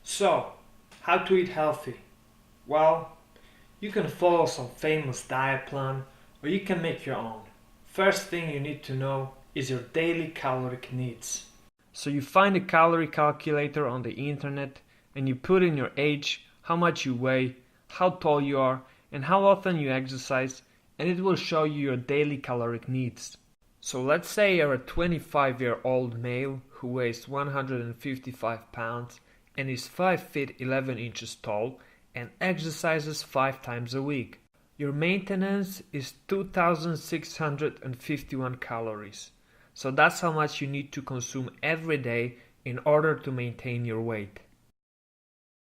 So, how to eat healthy? Well, you can follow some famous diet plan or you can make your own. First thing you need to know is your daily caloric needs. So you find a calorie calculator on the internet and you put in your age, how much you weigh, how tall you are, and how often you exercise, and it will show you your daily caloric needs. So let's say you're a 25-year-old male who weighs 155 pounds and is 5 feet 11 inches tall and exercises 5 times a week. Your maintenance is 2651 calories. So that's how much you need to consume every day in order to maintain your weight.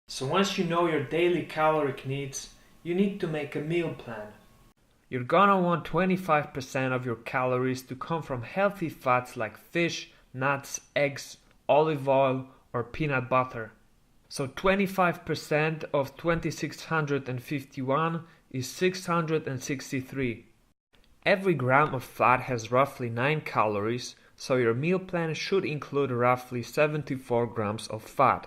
So once you know your daily caloric needs, you need to make a meal plan. You're gonna want 25% of your calories to come from healthy fats like fish, nuts, eggs, olive oil, or peanut butter. So 25% of 2651 is 663. Every gram of fat has roughly 9 calories, so your meal plan should include roughly 74 grams of fat.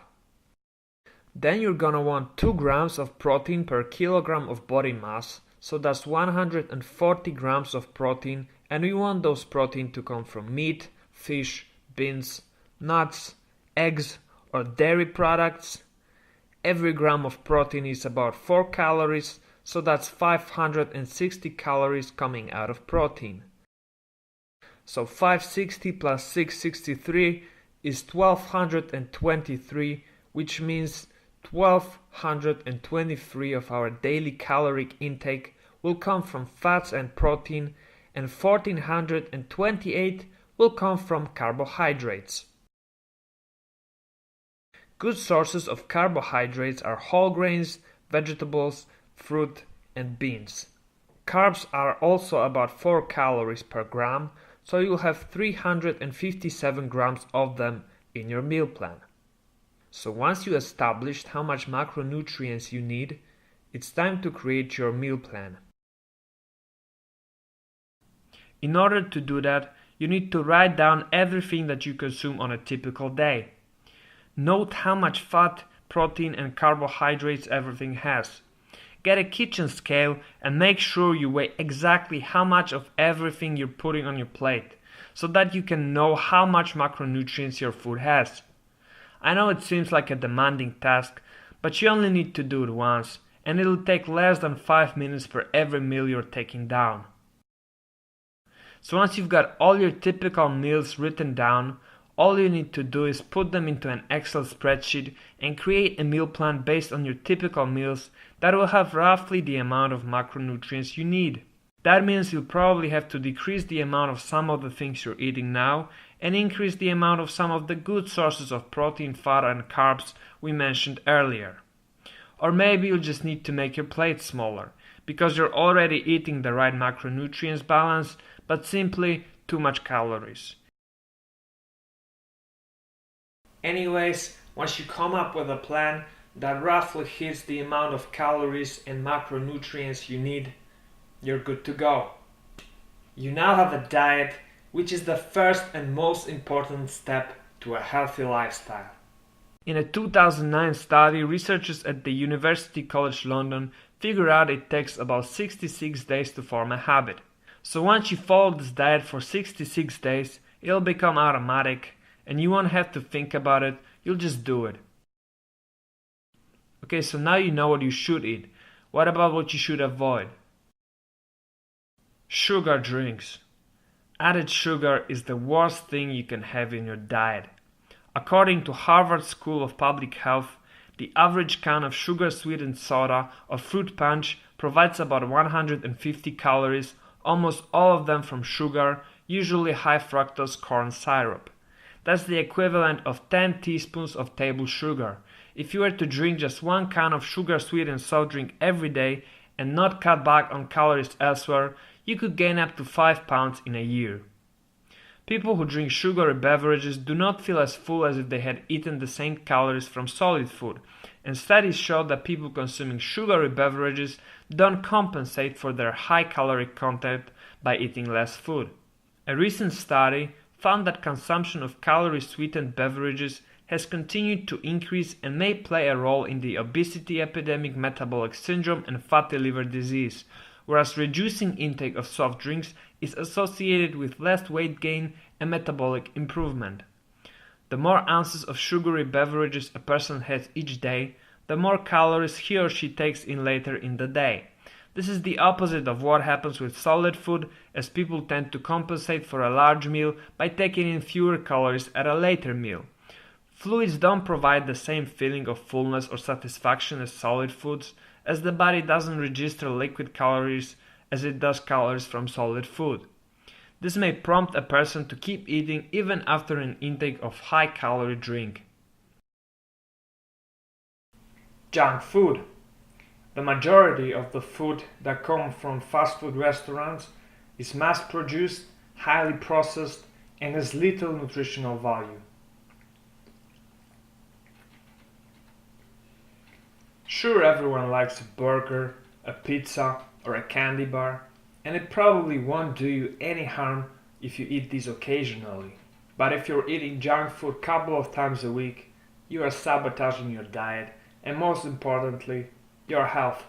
Then you're gonna want 2 grams of protein per kilogram of body mass, so that's 140 grams of protein, and we want those protein to come from meat, fish, beans, nuts, eggs, or dairy products. Every gram of protein is about 4 calories, so that's 560 calories coming out of protein. So 560 plus 663 is 1223, which means 1223 of our daily caloric intake will come from fats and protein, and 1428 will come from carbohydrates. Good sources of carbohydrates are whole grains, vegetables, fruit, and beans. Carbs are also about 4 calories per gram, so you'll have 357 grams of them in your meal plan. So once you established how much macronutrients you need, it's time to create your meal plan. In order to do that, you need to write down everything that you consume on a typical day. Note how much fat, protein, and carbohydrates everything has. Get a kitchen scale and make sure you weigh exactly how much of everything you're putting on your plate, so that you can know how much macronutrients your food has. I know it seems like a demanding task, but you only need to do it once, and it'll take less than 5 minutes for every meal you're taking down. So once you've got all your typical meals written down, all you need to do is put them into an Excel spreadsheet and create a meal plan based on your typical meals that will have roughly the amount of macronutrients you need. That means you'll probably have to decrease the amount of some of the things you're eating now and increase the amount of some of the good sources of protein, fat, and carbs we mentioned earlier. Or maybe you'll just need to make your plate smaller because you're already eating the right macronutrients balance but simply too much calories. Anyways, once you come up with a plan that roughly hits the amount of calories and macronutrients you need, you're good to go. You now have a diet, which is the first and most important step to a healthy lifestyle. In a 2009 study, researchers at the University College London figured out it takes about 66 days to form a habit. So once you follow this diet for 66 days, it'll become automatic and you won't have to think about it, you'll just do it. Okay, so now you know what you should eat. What about what you should avoid? Sugar drinks. Added sugar is the worst thing you can have in your diet. According to Harvard School of Public Health, the average can of sugar-sweetened soda or fruit punch provides about 150 calories, almost all of them from sugar, usually high fructose corn syrup. That's the equivalent of 10 teaspoons of table sugar. If you were to drink just 1 can of sugar-sweetened soft drink every day and not cut back on calories elsewhere, you could gain up to 5 pounds in a year. People who drink sugary beverages do not feel as full as if they had eaten the same calories from solid food, and studies show that people consuming sugary beverages don't compensate for their high caloric content by eating less food. A recent study found that consumption of calorie-sweetened beverages has continued to increase and may play a role in the obesity epidemic, metabolic syndrome, and fatty liver disease, whereas reducing intake of soft drinks is associated with less weight gain and metabolic improvement. The more ounces of sugary beverages a person has each day, the more calories he or she takes in later in the day. This is the opposite of what happens with solid food, as people tend to compensate for a large meal by taking in fewer calories at a later meal. Fluids don't provide the same feeling of fullness or satisfaction as solid foods, as the body doesn't register liquid calories as it does calories from solid food. This may prompt a person to keep eating even after an intake of high-calorie drink. Junk food. The majority of the food that comes from fast food restaurants is mass-produced, highly processed, and has little nutritional value. Sure, everyone likes a burger, a pizza, or a candy bar, and it probably won't do you any harm if you eat these occasionally. But if you're eating junk food a couple of times a week, you are sabotaging your diet and, most importantly, your health.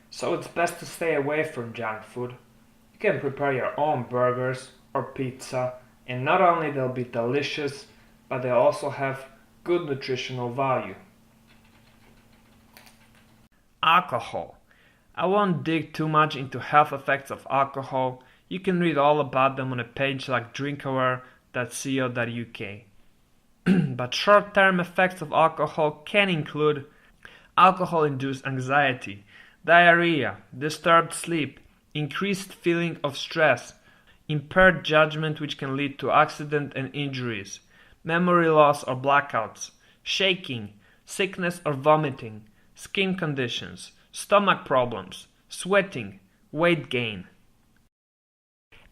So it's best to stay away from junk food. You can prepare your own burgers or pizza, and not only they'll be delicious, but they'll also have good nutritional value. Alcohol. I won't dig too much into health effects of alcohol. You can read all about them on a page like drinkaware.co.uk. But short-term effects of alcohol can include alcohol-induced anxiety, diarrhea, disturbed sleep, increased feeling of stress, impaired judgment which can lead to accident and injuries, memory loss or blackouts, shaking, sickness or vomiting, skin conditions, stomach problems, sweating, weight gain.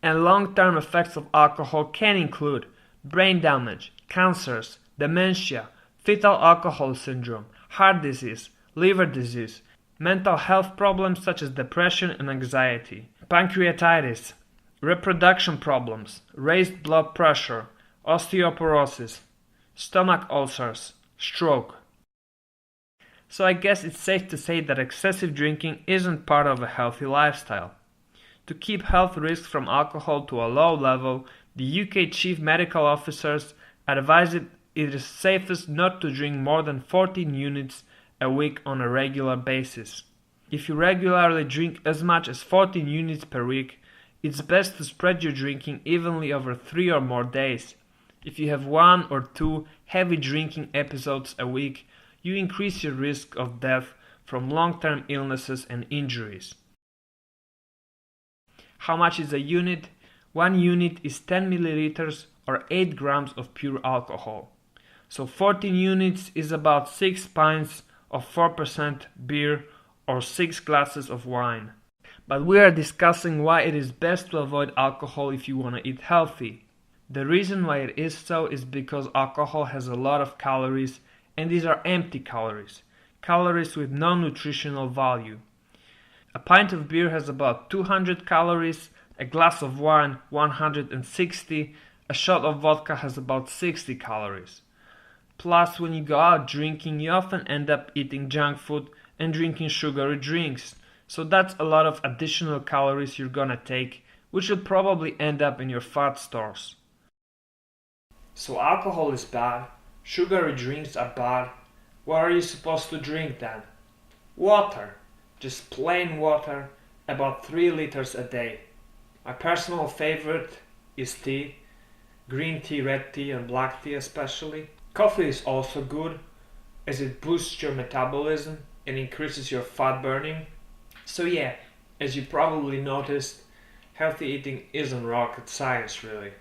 And long-term effects of alcohol can include brain damage, cancers, dementia, fetal alcohol syndrome, heart disease, liver disease, mental health problems such as depression and anxiety, pancreatitis, reproduction problems, raised blood pressure, osteoporosis, stomach ulcers, stroke. So I guess it's safe to say that excessive drinking isn't part of a healthy lifestyle. To keep health risks from alcohol to a low level, the UK Chief Medical Officers advise it is safest not to drink more than 14 units a week on a regular basis. If you regularly drink as much as 14 units per week, it's best to spread your drinking evenly over 3 or more days. If you have 1 or 2 heavy drinking episodes a week, you increase your risk of death from long-term illnesses and injuries. How much is a unit? 1 unit is 10 milliliters or 8 grams of pure alcohol. So 14 units is about 6 pints of 4% beer or 6 glasses of wine. But we are discussing why it is best to avoid alcohol if you want to eat healthy. The reason why it is so is because alcohol has a lot of calories, and these are empty calories, calories with no nutritional value. A pint of beer has about 200 calories, a glass of wine 160, a shot of vodka has about 60 calories. Plus, when you go out drinking, you often end up eating junk food and drinking sugary drinks, so that's a lot of additional calories you're gonna take, which will probably end up in your fat stores. So alcohol is bad, sugary drinks are bad. What are you supposed to drink then? Water. Just plain water, about 3 liters a day. My personal favorite is tea, green tea, red tea and black tea especially. Coffee is also good as it boosts your metabolism and increases your fat burning. So yeah, as you probably noticed, healthy eating isn't rocket science really.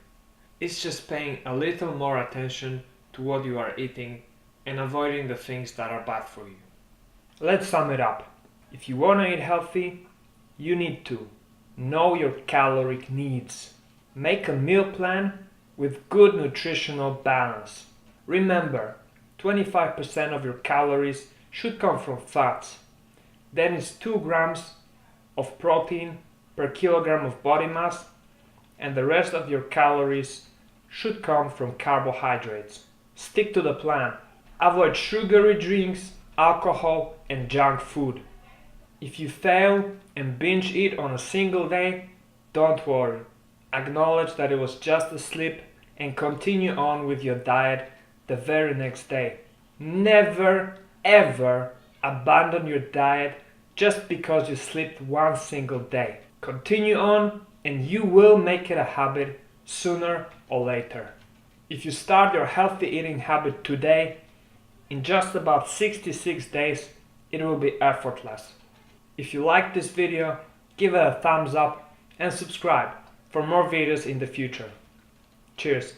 It's just paying a little more attention to what you are eating and avoiding the things that are bad for you. Let's sum it up. If you want to eat healthy, you need to know your caloric needs. Make a meal plan with good nutritional balance. Remember, 25% of your calories should come from fats. Then it's 2 grams of protein per kilogram of body mass, and the rest of your calories should come from carbohydrates. Stick to the plan. Avoid sugary drinks, alcohol, and junk food. If you fail and binge eat on a single day, don't worry. Acknowledge that it was just a slip and continue on with your diet the very next day. Never ever abandon your diet just because you slipped one single day. Continue on and you will make it a habit sooner or later. If you start your healthy eating habit today, in just about 66 days, it will be effortless. If you like this video, give it a thumbs up and subscribe for more videos in the future. Cheers!